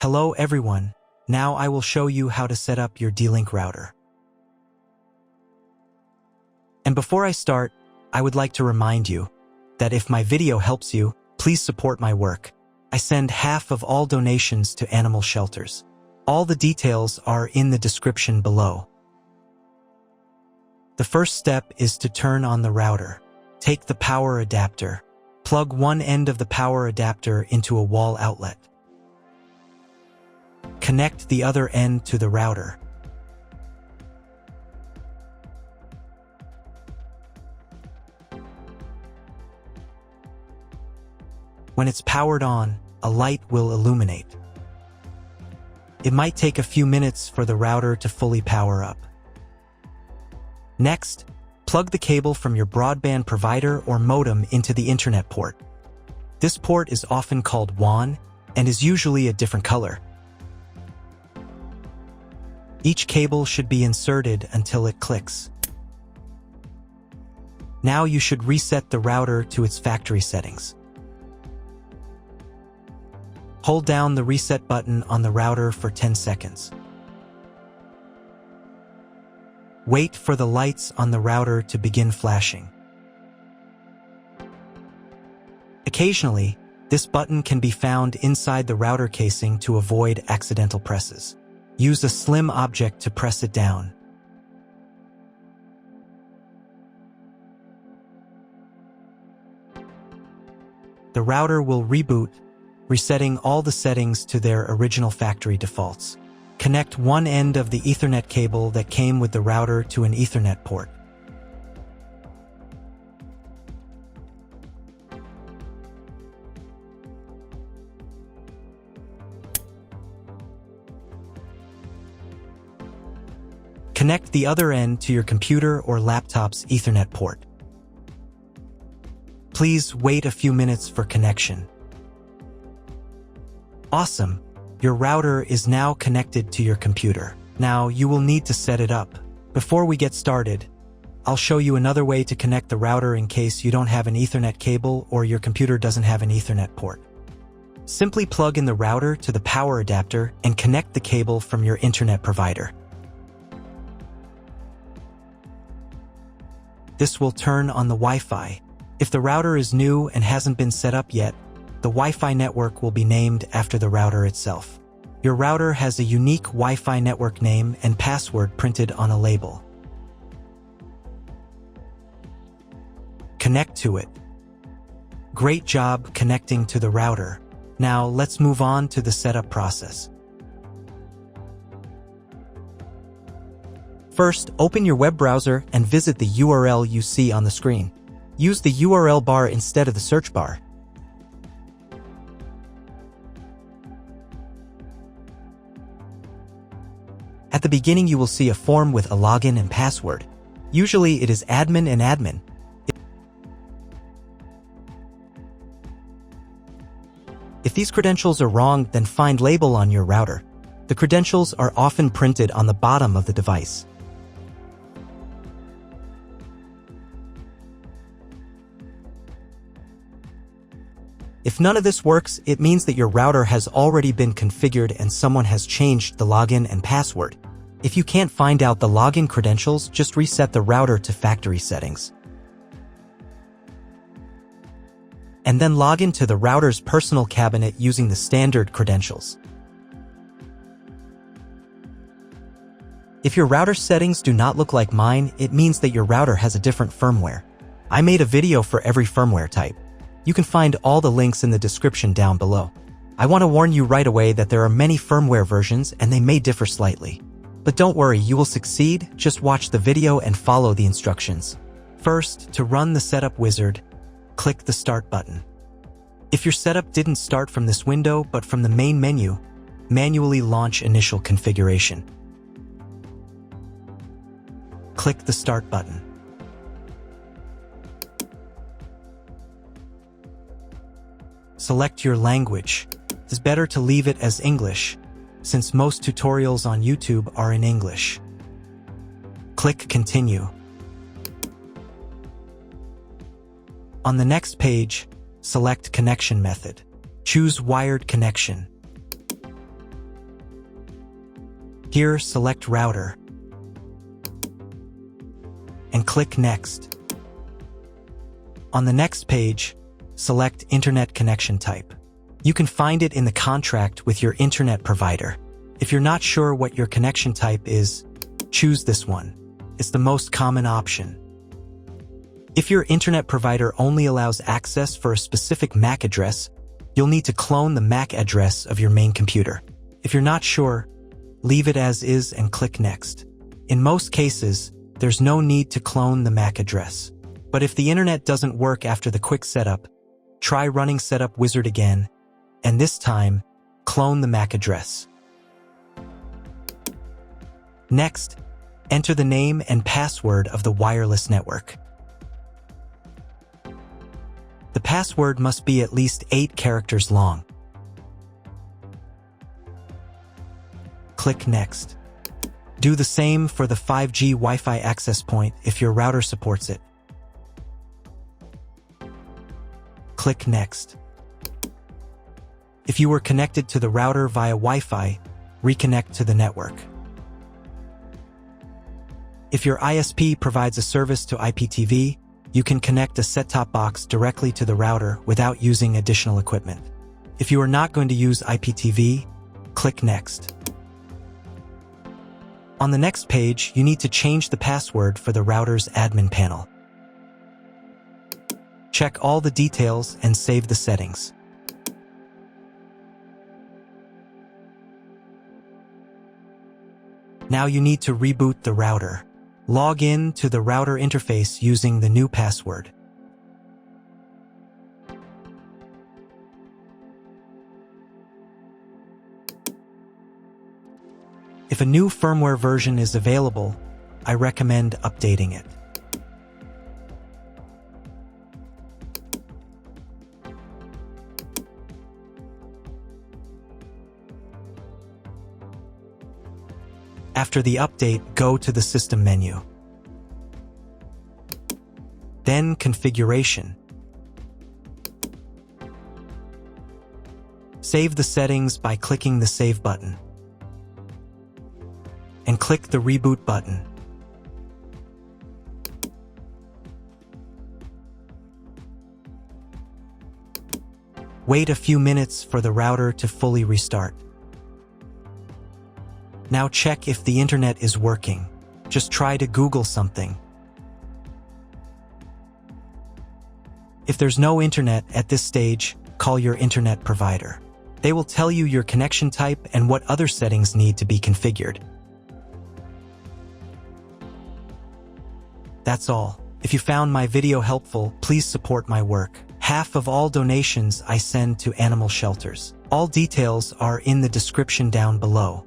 Hello everyone, now I will show you how to set up your D-Link router. And before I start, I would like to remind you that if my video helps you, please support my work. I send half of all donations to animal shelters. All the details are in the description below. The first step is to turn on the router. Take the power adapter. Plug one end of the power adapter into a wall outlet. Connect the other end to the router. When it's powered on, a light will illuminate. It might take a few minutes for the router to fully power up. Next, plug the cable from your broadband provider or modem into the internet port. This port is often called WAN and is usually a different color. Each cable should be inserted until it clicks. Now you should reset the router to its factory settings. Hold down the reset button on the router for 10 seconds. Wait for the lights on the router to begin flashing. Occasionally, this button can be found inside the router casing to avoid accidental presses. Use a slim object to press it down. The router will reboot, resetting all the settings to their original factory defaults. Connect one end of the Ethernet cable that came with the router to an Ethernet port. Connect the other end to your computer or laptop's Ethernet port. Please wait a few minutes for connection. Awesome! Your router is now connected to your computer. Now you will need to set it up. Before we get started, I'll show you another way to connect the router in case you don't have an Ethernet cable or your computer doesn't have an Ethernet port. Simply plug in the router to the power adapter and connect the cable from your internet provider. This will turn on the Wi-Fi. If the router is new and hasn't been set up yet, the Wi-Fi network will be named after the router itself. Your router has a unique Wi-Fi network name and password printed on a label. Connect to it. Great job connecting to the router. Now let's move on to the setup process. First, open your web browser and visit the URL you see on the screen. Use the URL bar instead of the search bar. At the beginning, you will see a form with a login and password. Usually, it is admin and admin. If these credentials are wrong, then find label on your router. The credentials are often printed on the bottom of the device. If none of this works, it means that your router has already been configured and someone has changed the login and password. If you can't find out the login credentials, just reset the router to factory settings. And then log into the router's personal cabinet using the standard credentials. If your router settings do not look like mine, it means that your router has a different firmware. I made a video for every firmware type. You can find all the links in the description down below. I want to warn you right away that there are many firmware versions and they may differ slightly. But don't worry, you will succeed. Just watch the video and follow the instructions. First, to run the setup wizard, click the Start button. If your setup didn't start from this window but from the main menu, manually launch initial configuration. Click the Start button. Select your language. It's better to leave it as English, since most tutorials on YouTube are in English. Click Continue. On the next page, select Connection Method. Choose Wired Connection. Here, select Router and click Next. On the next page, select Internet Connection Type. You can find it in the contract with your internet provider. If you're not sure what your connection type is, choose this one. It's the most common option. If your internet provider only allows access for a specific MAC address, you'll need to clone the MAC address of your main computer. If you're not sure, leave it as is and click Next. In most cases, there's no need to clone the MAC address. But if the internet doesn't work after the quick setup, try running Setup Wizard again, and this time, clone the MAC address. Next, enter the name and password of the wireless network. The password must be at least 8 characters long. Click Next. Do the same for the 5G Wi-Fi access point if your router supports it. Click Next. If you were connected to the router via Wi-Fi, reconnect to the network. If your ISP provides a service to IPTV, you can connect a set-top box directly to the router without using additional equipment. If you are not going to use IPTV, click Next. On the next page, you need to change the password for the router's admin panel. Check all the details and save the settings. Now you need to reboot the router. Log in to the router interface using the new password. If a new firmware version is available, I recommend updating it. After the update, go to the System menu. Then Configuration. Save the settings by clicking the Save button. And click the Reboot button. Wait a few minutes for the router to fully restart. Now check if the internet is working. Just try to Google something. If there's no internet at this stage, call your internet provider. They will tell you your connection type and what other settings need to be configured. That's all. If you found my video helpful, please support my work. Half of all donations I send to animal shelters. All details are in the description down below.